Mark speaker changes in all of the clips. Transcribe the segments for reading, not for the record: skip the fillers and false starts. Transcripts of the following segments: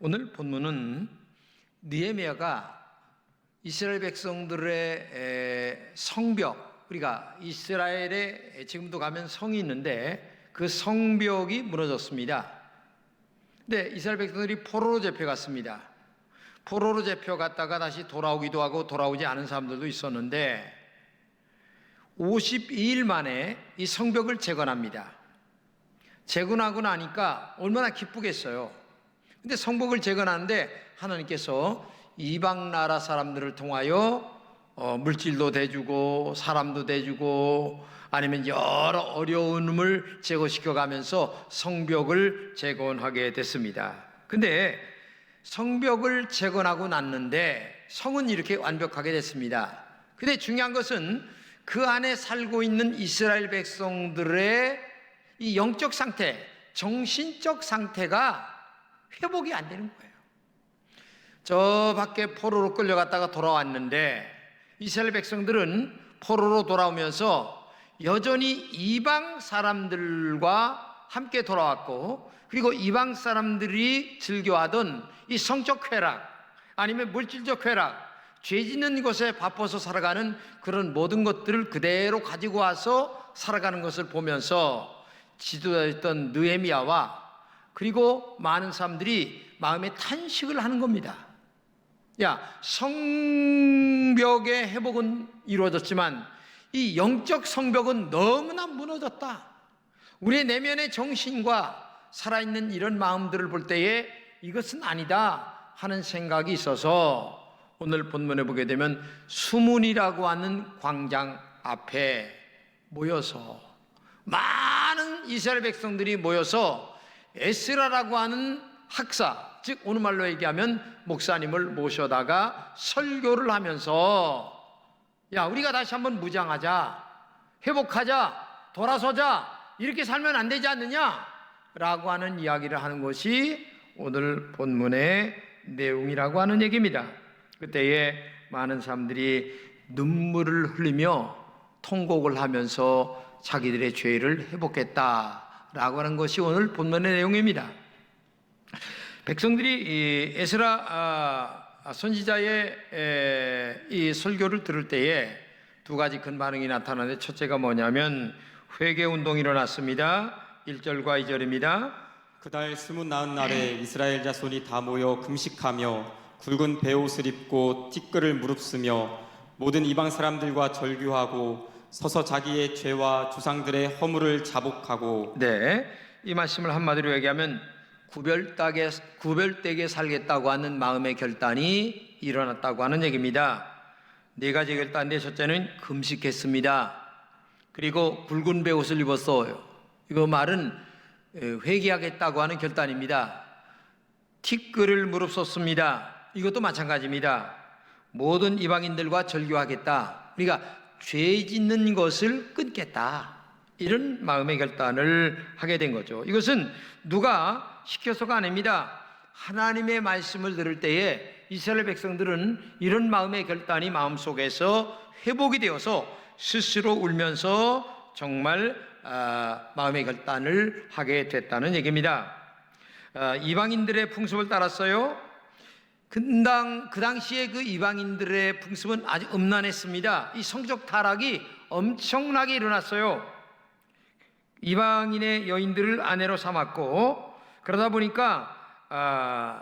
Speaker 1: 오늘 본문은 느헤미야가 이스라엘 백성들의 성벽, 우리가 이스라엘에 지금도 가면 성이 있는데 그 성벽이 무너졌습니다. 근데 이스라엘 백성들이 포로로 잡혀갔습니다. 포로로 잡혀갔다가 다시 돌아오기도 하고 돌아오지 않은 사람들도 있었는데 52일 만에 이 성벽을 재건합니다. 재건하고 나니까 얼마나 기쁘겠어요. 근데 성벽을 재건하는데 하나님께서 이방 나라 사람들을 통하여 물질도 대주고 사람도 대주고 아니면 여러 어려움을 제거시켜 가면서 성벽을 재건하게 됐습니다. 근데 성벽을 재건하고 났는데 성은 이렇게 완벽하게 됐습니다. 근데 중요한 것은 그 안에 살고 있는 이스라엘 백성들의 이 영적 상태, 정신적 상태가 회복이 안 되는 거예요. 저 밖에 포로로 끌려갔다가 돌아왔는데 이스라엘 백성들은 포로로 돌아오면서 여전히 이방 사람들과 함께 돌아왔고, 그리고 이방 사람들이 즐겨하던 이 성적 쾌락 아니면 물질적 쾌락, 죄 짓는 것에 바빠서 살아가는 그런 모든 것들을 그대로 가지고 와서 살아가는 것을 보면서 지도자였던 느헤미야와 그리고 많은 사람들이 마음에 탄식을 하는 겁니다. 성벽의 회복은 이루어졌지만 이 영적 성벽은 너무나 무너졌다. 우리의 내면의 정신과 살아있는 이런 마음들을 볼 때에 이것은 아니다 하는 생각이 있어서 오늘 본문에 보게 되면 수문이라고 하는 광장 앞에 모여서 많은 이스라엘 백성들이 모여서 에스라라고 하는 학사, 즉 오늘 말로 얘기하면 목사님을 모셔다가 설교를 하면서 우리가 다시 한번 무장하자, 회복하자, 돌아서자, 이렇게 살면 안 되지 않느냐 라고 하는 이야기를 하는 것이 오늘 본문의 내용이라고 하는 얘기입니다. 그때에 많은 사람들이 눈물을 흘리며 통곡을 하면서 자기들의 죄를 회복했다라고 하는 것이 오늘 본문의 내용입니다. 백성들이 에스라 선지자의 이 설교를 들을 때에 두 가지 큰 반응이 나타나는데, 첫째가 뭐냐면 회개 운동이 일어났습니다. 1절과 2절입니다.
Speaker 2: 그달 29날에 이스라엘 자손이 다 모여 금식하며 굵은 베옷을 입고 티끌을 무릅쓰며 모든 이방 사람들과 절규하고 서서 자기의 죄와 조상들의 허물을 자복하고,
Speaker 1: 이 말씀을 한마디로 얘기하면 구별되게 살겠다고 하는 마음의 결단이 일어났다고 하는 얘기입니다. 네 가지 결단인데, 첫째는 금식했습니다. 그리고 굵은 베옷을 입었어요. 이거 말은 회개하겠다고 하는 결단입니다. 티끌을 무릅썼습니다. 이것도 마찬가지입니다. 모든 이방인들과 절교하겠다. 우리가 죄 짓는 것을 끊겠다. 이런 마음의 결단을 하게 된 거죠. 이것은 누가 시켜서가 아닙니다. 하나님의 말씀을 들을 때에 이스라엘 백성들은 이런 마음의 결단이 마음속에서 회복이 되어서 스스로 울면서 정말 마음의 결단을 하게 됐다는 얘기입니다. 이방인들의 풍습을 따랐어요. 그 당시에 그 이방인들의 풍습은 아주 음란했습니다. 이 성적 타락이 엄청나게 일어났어요. 이방인의 여인들을 아내로 삼았고, 그러다 보니까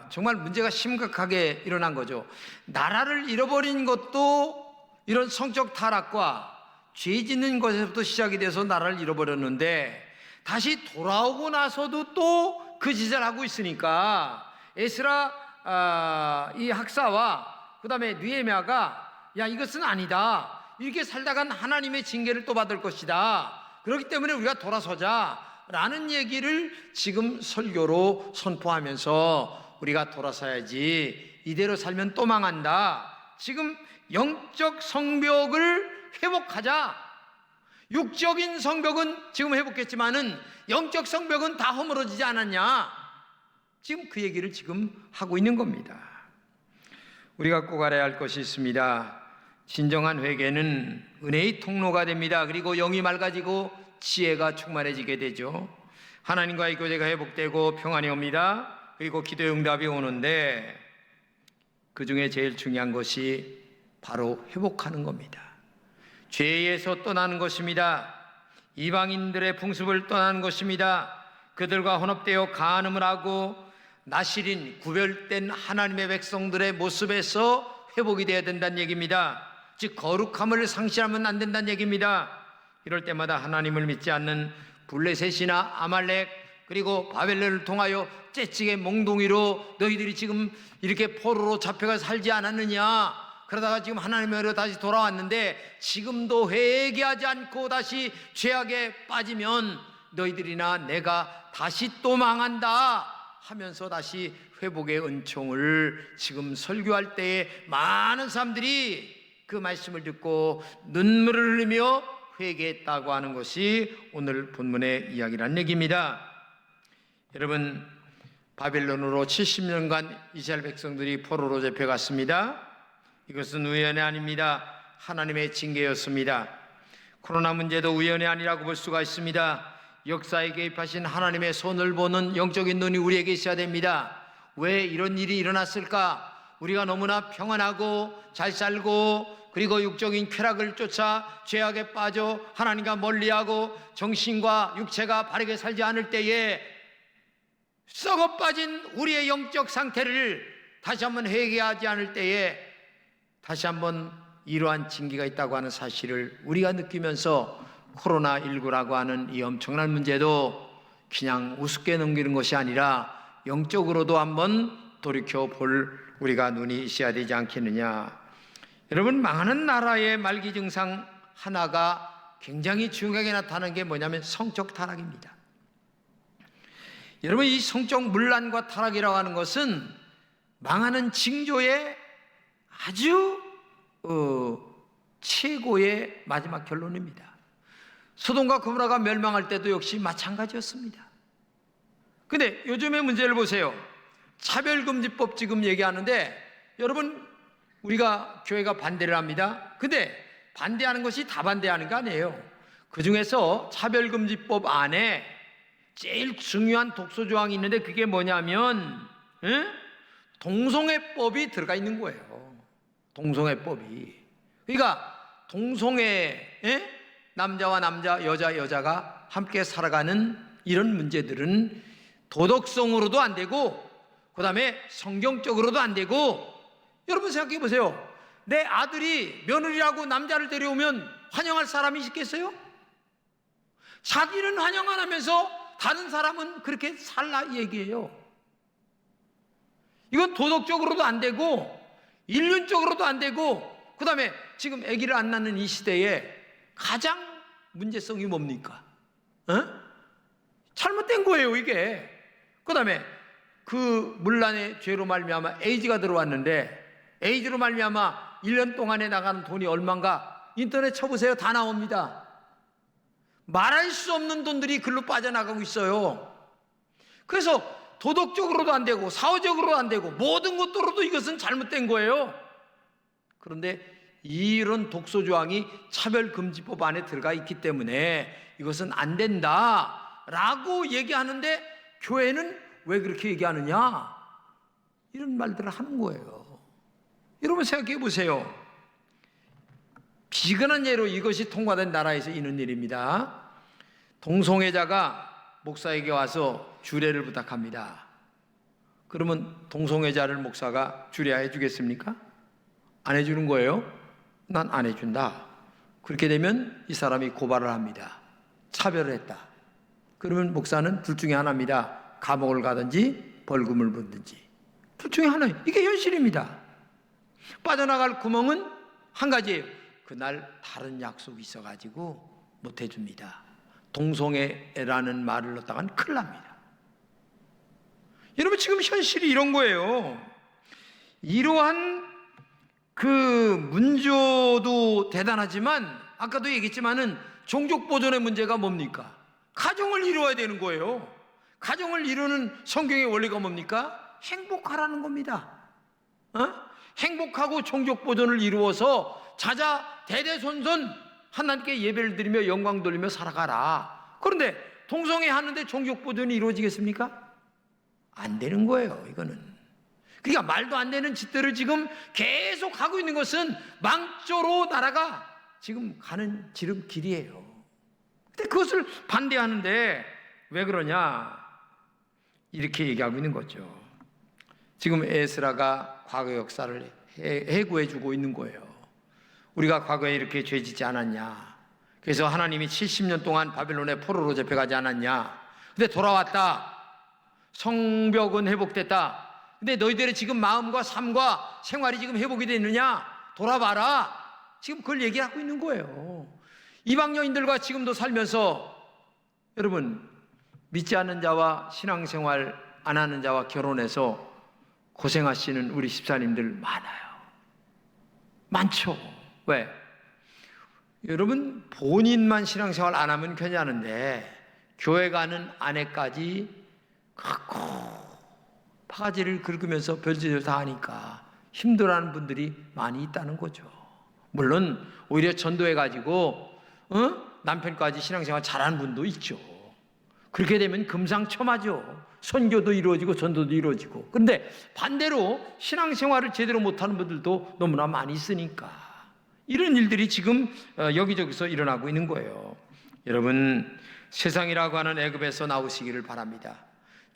Speaker 1: 정말 문제가 심각하게 일어난 거죠. 나라를 잃어버린 것도 이런 성적 타락과 죄 짓는 것에서부터 시작이 돼서 나라를 잃어버렸는데, 다시 돌아오고 나서도 또 그 짓을 하고 있으니까 에스라 이 학사와 그 다음에 느헤미야가 이것은 아니다, 이렇게 살다간 하나님의 징계를 또 받을 것이다, 그렇기 때문에 우리가 돌아서자 라는 얘기를 지금 설교로 선포하면서 우리가 돌아서야지, 이대로 살면 또 망한다, 지금 영적 성벽을 회복하자. 육적인 성벽은 지금 회복했지만은 영적 성벽은 다 허물어지지 않았냐, 지금 그 얘기를 지금 하고 있는 겁니다. 우리가 꼭 알아야 할 것이 있습니다. 진정한 회개는 은혜의 통로가 됩니다. 그리고 영이 맑아지고 지혜가 충만해지게 되죠. 하나님과의 교제가 회복되고 평안이 옵니다. 그리고 기도의 응답이 오는데 그 중에 제일 중요한 것이 바로 회복하는 겁니다. 죄에서 떠나는 것입니다. 이방인들의 풍습을 떠나는 것입니다. 그들과 혼합되어 간음을 하고 나실인 구별된 하나님의 백성들의 모습에서 회복이 되어야 된다는 얘기입니다. 즉 거룩함을 상실하면 안 된다는 얘기입니다. 이럴 때마다 하나님을 믿지 않는 블레셋이나 아말렉 그리고 바벨론을 통하여 째찌게 몽둥이로 너희들이 지금 이렇게 포로로 잡혀가 살지 않았느냐, 그러다가 지금 하나님으로 다시 돌아왔는데 지금도 회개하지 않고 다시 죄악에 빠지면 너희들이나 내가 다시 또 망한다 하면서 다시 회복의 은총을 지금 설교할 때에 많은 사람들이 그 말씀을 듣고 눈물을 흘리며 회개했다고 하는 것이 오늘 본문의 이야기라는 얘기입니다. 여러분, 바벨론으로 70년간 이스라엘 백성들이 포로로 잡혀갔습니다. 이것은 우연이 아닙니다. 하나님의 징계였습니다. 코로나 문제도 우연이 아니라고 볼 수가 있습니다. 역사에 개입하신 하나님의 손을 보는 영적인 눈이 우리에게 있어야 됩니다. 왜 이런 일이 일어났을까? 우리가 너무나 평안하고 잘 살고 그리고 육적인 쾌락을 쫓아 죄악에 빠져 하나님과 멀리하고 정신과 육체가 바르게 살지 않을 때에 썩어 빠진 우리의 영적 상태를 다시 한번 회개하지 않을 때에 다시 한번 이러한 징계가 있다고 하는 사실을 우리가 느끼면서 코로나19라고 하는 이 엄청난 문제도 그냥 우습게 넘기는 것이 아니라 영적으로도 한번 돌이켜 볼 우리가 눈이 있어야 되지 않겠느냐. 여러분, 망하는 나라의 말기 증상 하나가 굉장히 중요하게 나타나는 게 뭐냐면 성적 타락입니다. 여러분, 이 성적 문란과 타락이라고 하는 것은 망하는 징조의 아주 최고의 마지막 결론입니다. 소돔과 고모라가 멸망할 때도 역시 마찬가지였습니다. 근데 요즘의 문제를 보세요. 차별금지법 지금 얘기하는데 여러분, 우리가 교회가 반대를 합니다. 근데 반대하는 것이 다 반대하는 거 아니에요. 그 중에서 차별금지법 안에 제일 중요한 독소조항이 있는데 그게 뭐냐면 동성애법이 들어가 있는 거예요. 동성애법이. 그러니까 동성애, 남자와 남자, 여자가 함께 살아가는 이런 문제들은 도덕성으로도 안 되고 그 다음에 성경적으로도 안 되고, 여러분 생각해 보세요. 내 아들이 며느리라고 남자를 데려오면 환영할 사람이 있겠어요? 자기는 환영 안 하면서 다른 사람은 그렇게 살라 얘기해요. 이건 도덕적으로도 안 되고 인륜적으로도 안 되고, 그 다음에 지금 아기를 안 낳는 이 시대에 가장 문제성이 뭡니까? 잘못된 거예요 이게. 그 다음에 그 문란의 죄로 말미암아 에이즈가 들어왔는데 에이즈로 말미암아 1년 동안에 나가는 돈이 얼마인가 인터넷 쳐보세요. 다 나옵니다. 말할 수 없는 돈들이 글로 빠져나가고 있어요. 그래서 도덕적으로도 안 되고 사회적으로도 안 되고 모든 것으로도 이것은 잘못된 거예요. 그런데 이런 독소조항이 차별금지법 안에 들어가 있기 때문에 이것은 안 된다라고 얘기하는데 교회는 왜 그렇게 얘기하느냐? 이런 말들을 하는 거예요. 여러분 생각해 보세요. 비근한 예로 이것이 통과된 나라에서 있는 일입니다. 동성애자가 목사에게 와서 주례를 부탁합니다. 그러면 동성애자를 목사가 주례해 주겠습니까? 안 해주는 거예요. 난 안 해준다. 그렇게 되면 이 사람이 고발을 합니다. 차별을 했다. 그러면 목사는 둘 중에 하나입니다. 감옥을 가든지 벌금을 받든지. 둘 중에 하나예요. 이게 현실입니다. 빠져나갈 구멍은 한 가지예요. 그날 다른 약속이 있어가지고 못 해줍니다. 동성애라는 말을 넣다가는 큰일 납니다. 여러분, 지금 현실이 이런 거예요. 이러한 그 문조도 대단하지만 아까도 얘기했지만은 종족 보존의 문제가 뭡니까? 가정을 이루어야 되는 거예요. 가정을 이루는 성경의 원리가 뭡니까? 행복하라는 겁니다. 행복하고 종족 보존을 이루어서 자자 대대손손 하나님께 예배를 드리며 영광 돌리며 살아가라. 그런데 동성애 하는데 종족 보존이 이루어지겠습니까? 안 되는 거예요, 이거는. 그러니까 말도 안 되는 짓들을 지금 계속 하고 있는 것은 망조로 나라가 지금 가는 지름길이에요. 근데 그것을 반대하는데 왜 그러냐? 이렇게 얘기하고 있는 거죠. 지금 에스라가 과거 역사를 해구해주고 있는 거예요. 우리가 과거에 이렇게 죄짓지 않았냐? 그래서 하나님이 70년 동안 바벨론의 포로로 잡혀가지 않았냐? 근데 돌아왔다. 성벽은 회복됐다. 근데 너희들의 지금 마음과 삶과 생활이 지금 회복이 됐느냐? 돌아봐라. 지금 그걸 얘기하고 있는 거예요. 이방 여인들과 지금도 살면서 여러분, 믿지 않는 자와 신앙생활 안 하는 자와 결혼해서 고생하시는 우리 집사님들 많아요. 많죠. 왜? 여러분, 본인만 신앙생활 안 하면 괜찮은데 교회 가는 아내까지 갖고 바가지를 긁으면서 별짓을 다 하니까 힘들어하는 분들이 많이 있다는 거죠. 물론 오히려 전도해가지고 남편까지 신앙생활 잘하는 분도 있죠. 그렇게 되면 금상첨화죠. 선교도 이루어지고 전도도 이루어지고. 그런데 반대로 신앙생활을 제대로 못하는 분들도 너무나 많이 있으니까 이런 일들이 지금 여기저기서 일어나고 있는 거예요. 여러분, 세상이라고 하는 애굽에서 나오시기를 바랍니다.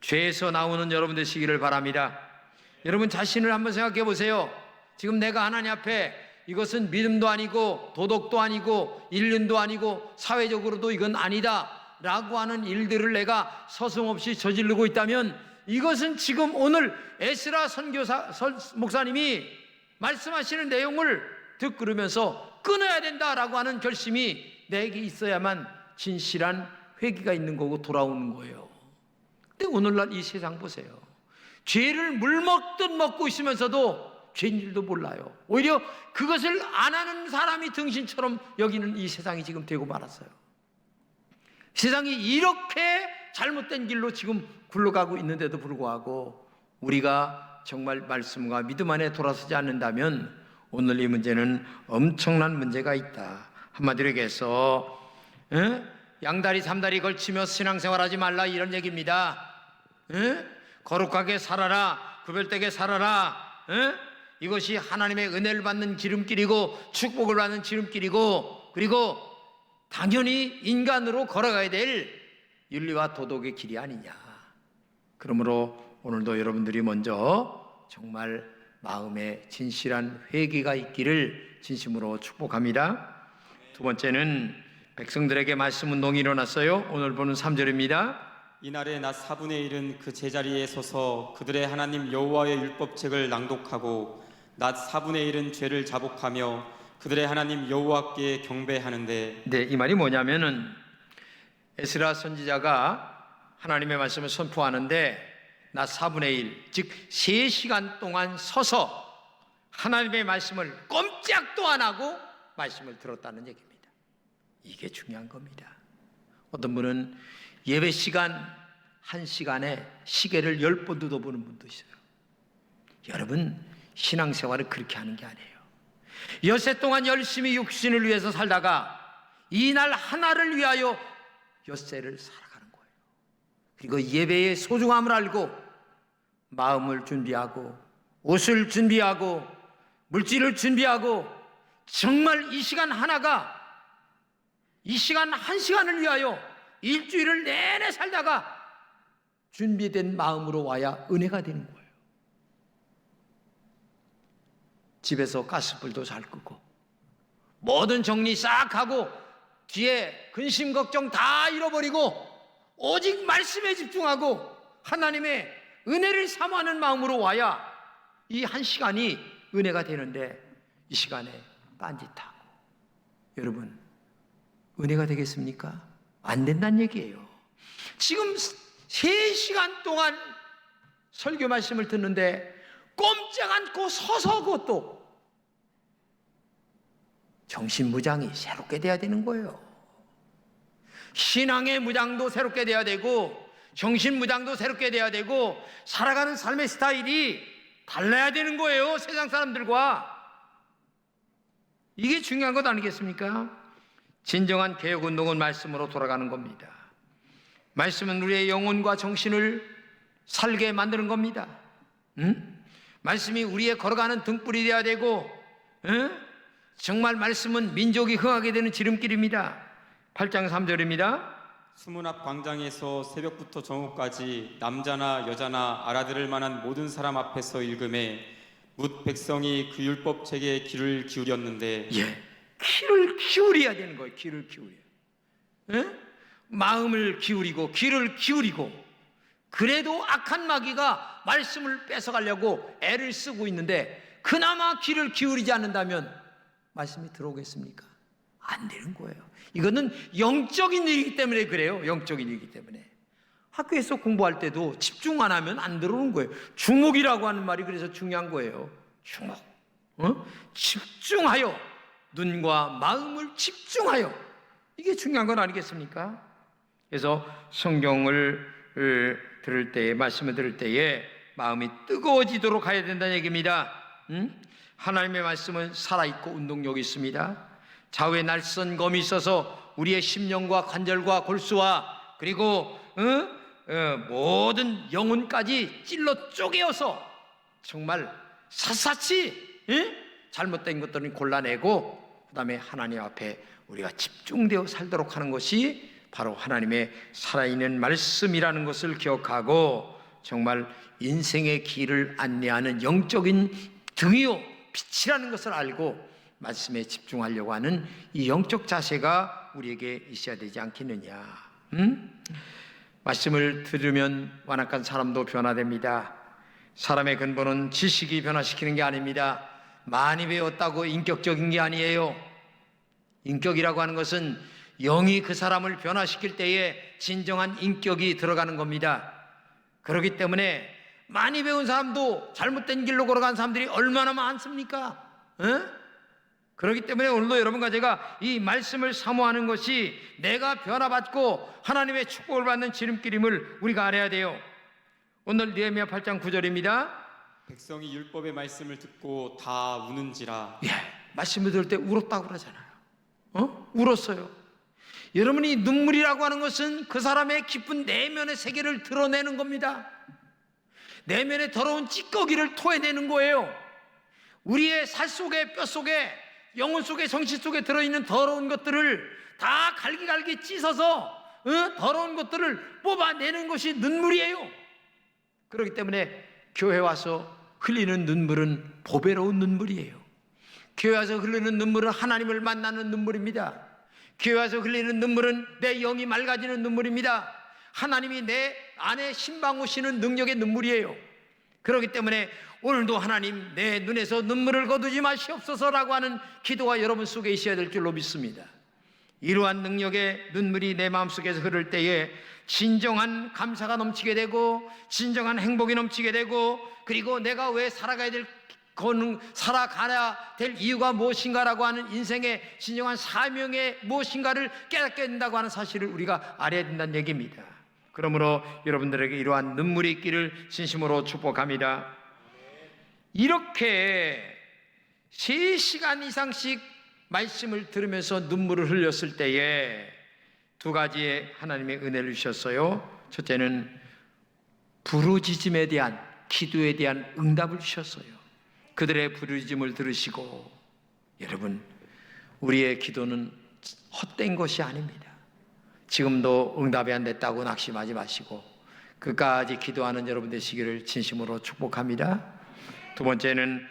Speaker 1: 죄에서 나오는 여러분 되시기를 바랍니다. 여러분 자신을 한번 생각해 보세요. 지금 내가 하나님 앞에 이것은 믿음도 아니고 도덕도 아니고 인륜도 아니고 사회적으로도 이건 아니다 라고 하는 일들을 내가 서슴없이 저지르고 있다면 이것은 지금 오늘 에스라 목사님이 말씀하시는 내용을 듣고르면서 끊어야 된다라고 하는 결심이 내게 있어야만 진실한 회개가 있는 거고 돌아오는 거예요. 근데 오늘날 이 세상 보세요. 죄를 물 먹듯 먹고 있으면서도 죄인들도 몰라요. 오히려 그것을 안 하는 사람이 등신처럼 여기는 이 세상이 지금 되고 말았어요. 세상이 이렇게 잘못된 길로 지금 굴러가고 있는데도 불구하고 우리가 정말 말씀과 믿음 안에 돌아서지 않는다면 오늘 이 문제는 엄청난 문제가 있다. 한마디로 얘기해서 양다리 삼다리 걸치며 신앙생활하지 말라 이런 얘기입니다. 거룩하게 살아라, 구별되게 살아라. 이것이 하나님의 은혜를 받는 지름길이고 축복을 받는 지름길이고 그리고 당연히 인간으로 걸어가야 될 윤리와 도덕의 길이 아니냐. 그러므로 오늘도 여러분들이 먼저 정말 마음에 진실한 회개가 있기를 진심으로 축복합니다. 두 번째는 백성들에게 말씀 운동이 일어났어요. 오늘 보는 3절입니다.
Speaker 2: 이날에 낮 4분의 1은 그 제자리에 서서 그들의 하나님 여호와의 율법책을 낭독하고 낮 4분의 1은 죄를 자복하며 그들의 하나님 여호와께 경배하는데.
Speaker 1: 네, 이 말이 뭐냐면은 에스라 선지자가 하나님의 말씀을 선포하는데 낮 4분의 1, 즉 3시간 동안 서서 하나님의 말씀을 꼼짝도 안 하고 말씀을 들었다는 얘기입니다. 이게 중요한 겁니다. 어떤 분은 예배 시간 1시간에 시계를 10번 뜯어보는 분도 있어요. 여러분, 신앙생활을 그렇게 하는 게 아니에요. 엿새 동안 열심히 육신을 위해서 살다가 이날 하나를 위하여 엿새를 살아가는 거예요. 그리고 예배의 소중함을 알고 마음을 준비하고 옷을 준비하고 물질을 준비하고 정말 이 시간 하나가 이 시간 1시간을 위하여 일주일을 내내 살다가 준비된 마음으로 와야 은혜가 되는 거예요. 집에서 가스불도 잘 끄고 모든 정리 싹 하고 뒤에 근심 걱정 다 잃어버리고 오직 말씀에 집중하고 하나님의 은혜를 사모하는 마음으로 와야 이 1시간이 은혜가 되는데 이 시간에 딴짓하고 여러분 은혜가 되겠습니까? 안 된다는 얘기예요. 지금 3시간 동안 설교 말씀을 듣는데 꼼짝 않고 서서 그것도 정신무장이 새롭게 돼야 되는 거예요. 신앙의 무장도 새롭게 돼야 되고 정신무장도 새롭게 돼야 되고 살아가는 삶의 스타일이 달라야 되는 거예요. 세상 사람들과. 이게 중요한 것 아니겠습니까? 진정한 개혁운동은 말씀으로 돌아가는 겁니다. 말씀은 우리의 영혼과 정신을 살게 만드는 겁니다. 말씀이 우리의 걸어가는 등불이 되어야 되고, 정말 말씀은 민족이 흥하게 되는 지름길입니다. 8장 3절입니다.
Speaker 2: 수문 앞 광장에서 새벽부터 정오까지 남자나 여자나 알아들을 만한 모든 사람 앞에서 읽음에 뭇 백성이 그 율법 책에 귀를 기울였는데,
Speaker 1: 귀를 기울여야 되는 거예요. 귀를 기울여. 마음을 기울이고 귀를 기울이고. 그래도 악한 마귀가 말씀을 뺏어가려고 애를 쓰고 있는데, 그나마 귀를 기울이지 않는다면 말씀이 들어오겠습니까? 안 되는 거예요. 이거는 영적인 일이기 때문에 그래요. 영적인 일이기 때문에. 학교에서 공부할 때도 집중 안 하면 안 들어오는 거예요. 주목이라고 하는 말이 그래서 중요한 거예요. 주목. 집중하여, 눈과 마음을 집중하여. 이게 중요한 건 아니겠습니까? 그래서 성경을 들을 때에, 말씀을 들을 때에 마음이 뜨거워지도록 해야 된다는 얘기입니다. 하나님의 말씀은 살아있고 운동력이 있습니다. 좌우에 날선 검이 있어서 우리의 심령과 관절과 골수와 그리고 모든 영혼까지 찔러 쪼개어서 정말 샅샅이 잘못된 것들은 골라내고, 그 다음에 하나님 앞에 우리가 집중되어 살도록 하는 것이 바로 하나님의 살아있는 말씀이라는 것을 기억하고, 정말 인생의 길을 안내하는 영적인 등이요 빛이라는 것을 알고 말씀에 집중하려고 하는 이 영적 자세가 우리에게 있어야 되지 않겠느냐. 말씀을 들으면 완악한 사람도 변화됩니다. 사람의 근본은 지식이 변화시키는 게 아닙니다. 많이 배웠다고 인격적인 게 아니에요. 인격이라고 하는 것은 영이 그 사람을 변화시킬 때에 진정한 인격이 들어가는 겁니다. 그렇기 때문에 많이 배운 사람도 잘못된 길로 걸어간 사람들이 얼마나 많습니까? 그렇기 때문에 오늘도 여러분과 제가 이 말씀을 사모하는 것이 내가 변화받고 하나님의 축복을 받는 지름길임을 우리가 알아야 돼요. 오늘 느헤미야 8장 9절입니다.
Speaker 2: 백성이 율법의 말씀을 듣고 다 우는지라.
Speaker 1: 말씀을 들을 때 울었다고 그러잖아요. 울었어요. 여러분이 눈물이라고 하는 것은 그 사람의 깊은 내면의 세계를 드러내는 겁니다. 내면의 더러운 찌꺼기를 토해내는 거예요. 우리의 살 속에, 뼈 속에, 영혼 속에, 정신 속에 들어있는 더러운 것들을 다 갈기갈기 찢어서 더러운 것들을 뽑아내는 것이 눈물이에요. 그렇기 때문에 교회 와서 흘리는 눈물은 보배로운 눈물이에요. 교회 와서 흘리는 눈물은 하나님을 만나는 눈물입니다. 교회 와서 흘리는 눈물은 내 영이 맑아지는 눈물입니다. 하나님이 내 안에 신방오시는 능력의 눈물이에요. 그렇기 때문에 오늘도 하나님 내 눈에서 눈물을 거두지 마시옵소서라고 하는 기도가 여러분 속에 있어야 될 줄로 믿습니다. 이러한 능력의 눈물이 내 마음속에서 흐를 때에 진정한 감사가 넘치게 되고, 진정한 행복이 넘치게 되고, 그리고 내가 왜 살아가야 될 이유가 무엇인가라고 하는 인생의 진정한 사명의 무엇인가를 깨닫게 된다고 하는 사실을 우리가 알아야 된다는 얘기입니다. 그러므로 여러분들에게 이러한 눈물이 있기를 진심으로 축복합니다. 이렇게 3시간 이상씩 말씀을 들으면서 눈물을 흘렸을 때에 두 가지의 하나님의 은혜를 주셨어요. 첫째는 부르짖음에 대한, 기도에 대한 응답을 주셨어요. 그들의 부르짖음을 들으시고, 여러분, 우리의 기도는 헛된 것이 아닙니다. 지금도 응답이 안 됐다고 낙심하지 마시고 끝까지 기도하는 여러분 되시기를 진심으로 축복합니다. 두 번째는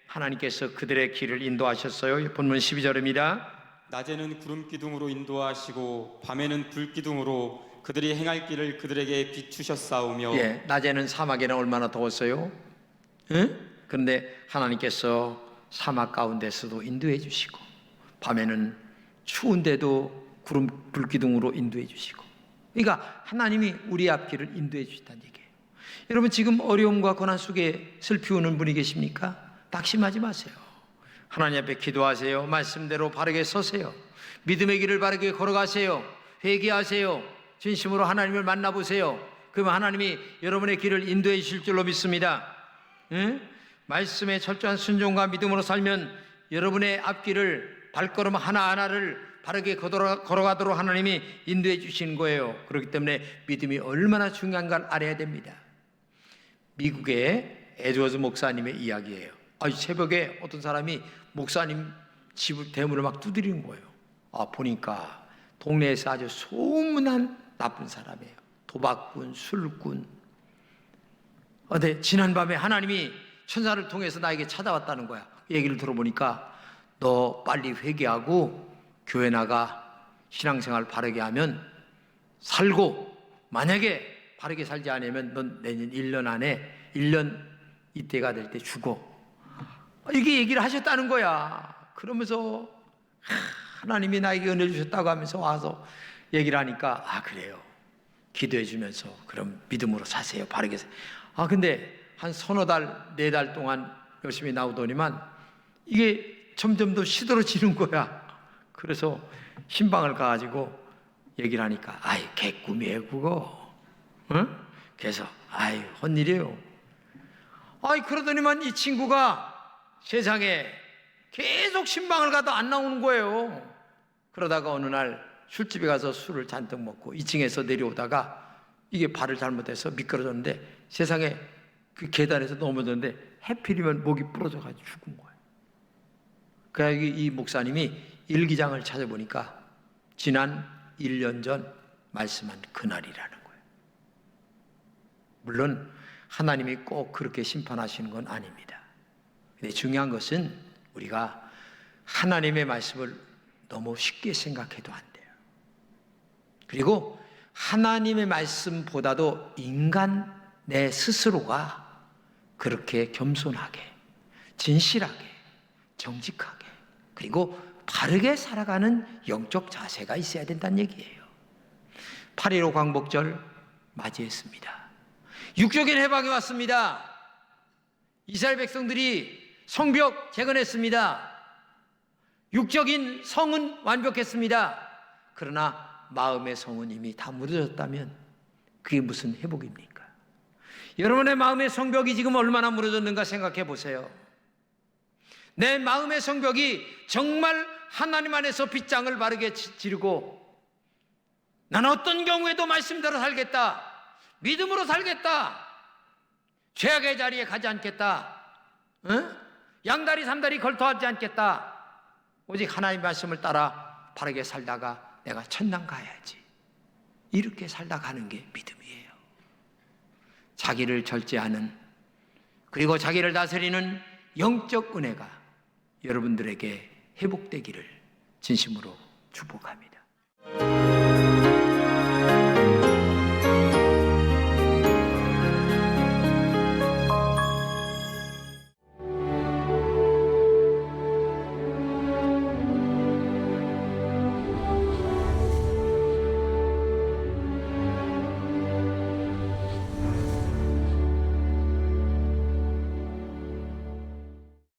Speaker 1: 하나님께서 그들의 길을 인도하셨어요. 본문 12절입니다.
Speaker 2: 낮에는 구름 기둥으로 인도하시고 밤에는 불 기둥으로 그들이 행할 길을 그들에게 비추셨사오며.
Speaker 1: 낮에는 사막에는 얼마나 더웠어요? 그런데 하나님께서 사막 가운데서도 인도해 주시고, 밤에는 추운데도 구름 불기둥으로 인도해 주시고, 그러니까 하나님이 우리 앞길을 인도해 주신다는 얘기예요. 여러분, 지금 어려움과 고난 속에 슬피 우는 분이 계십니까? 낙심하지 마세요. 하나님 앞에 기도하세요. 말씀대로 바르게 서세요. 믿음의 길을 바르게 걸어가세요. 회개하세요. 진심으로 하나님을 만나보세요. 그러면 하나님이 여러분의 길을 인도해 주실 줄로 믿습니다. 말씀에 철저한 순종과 믿음으로 살면 여러분의 앞길을, 발걸음 하나하나를 바르게 걸어가도록 하나님이 인도해 주시는 거예요. 그렇기 때문에 믿음이 얼마나 중요한 걸 알아야 됩니다. 미국의 에드워즈 목사님의 이야기예요. 새벽에 어떤 사람이 목사님 집 대문을 막 두드리는 거예요. 보니까 동네에서 아주 소문난 나쁜 사람이에요. 도박꾼, 술꾼. 근데 지난밤에 하나님이 천사를 통해서 나에게 찾아왔다는 거야. 얘기를 들어보니까 너 빨리 회개하고 교회 나가 신앙생활 바르게 하면 살고, 만약에 바르게 살지 않으면 넌 내년 1년 안에 1년 이때가 될 때 죽어. 이게 얘기를 하셨다는 거야. 그러면서 하나님이 나에게 은혜 주셨다고 하면서 와서 얘기를 하니까 그래요. 기도해 주면서 그럼 믿음으로 사세요. 바르게 사세요. 근데 한 서너 달, 4달 동안 열심히 나오더니만 이게 점점 더 시들어지는 거야. 그래서 신방을 가가지고 얘기를 하니까 개꿈이에요 그거. 응? 그래서 헛일이에요. 그러더니만 이 친구가 세상에 계속 신방을 가도 안 나오는 거예요. 그러다가 어느 날 술집에 가서 술을 잔뜩 먹고 2층에서 내려오다가 이게 발을 잘못해서 미끄러졌는데 세상에 그 계단에서 넘어졌는데 해필이면 목이 부러져가지고 죽은 거예요. 그래서 이 목사님이 일기장을 찾아보니까 지난 1년 전 말씀한 그날이라는 거예요. 물론 하나님이 꼭 그렇게 심판하시는 건 아닙니다. 근데 중요한 것은 우리가 하나님의 말씀을 너무 쉽게 생각해도 안 돼요. 그리고 하나님의 말씀보다도 인간 내 스스로가 그렇게 겸손하게, 진실하게, 정직하게, 그리고 바르게 살아가는 영적 자세가 있어야 된다는 얘기예요. 8.15 광복절 맞이했습니다. 육적인 해방이 왔습니다. 이스라엘 백성들이 성벽 재건했습니다. 육적인 성은 완벽했습니다. 그러나 마음의 성은 이미 다 무너졌다면 그게 무슨 회복입니까? 여러분의 마음의 성벽이 지금 얼마나 무너졌는가 생각해 보세요. 내 마음의 성벽이 정말 하나님 안에서 빗장을 바르게 지르고 나는 어떤 경우에도 말씀대로 살겠다, 믿음으로 살겠다, 죄악의 자리에 가지 않겠다, 양다리 삼다리 걸터하지 않겠다, 오직 하나님의 말씀을 따라 바르게 살다가 내가 천당 가야지, 이렇게 살다 가는 게 믿음이에요. 자기를 절제하는, 그리고 자기를 다스리는 영적 은혜가 여러분들에게 회복되기를 진심으로 축복합니다.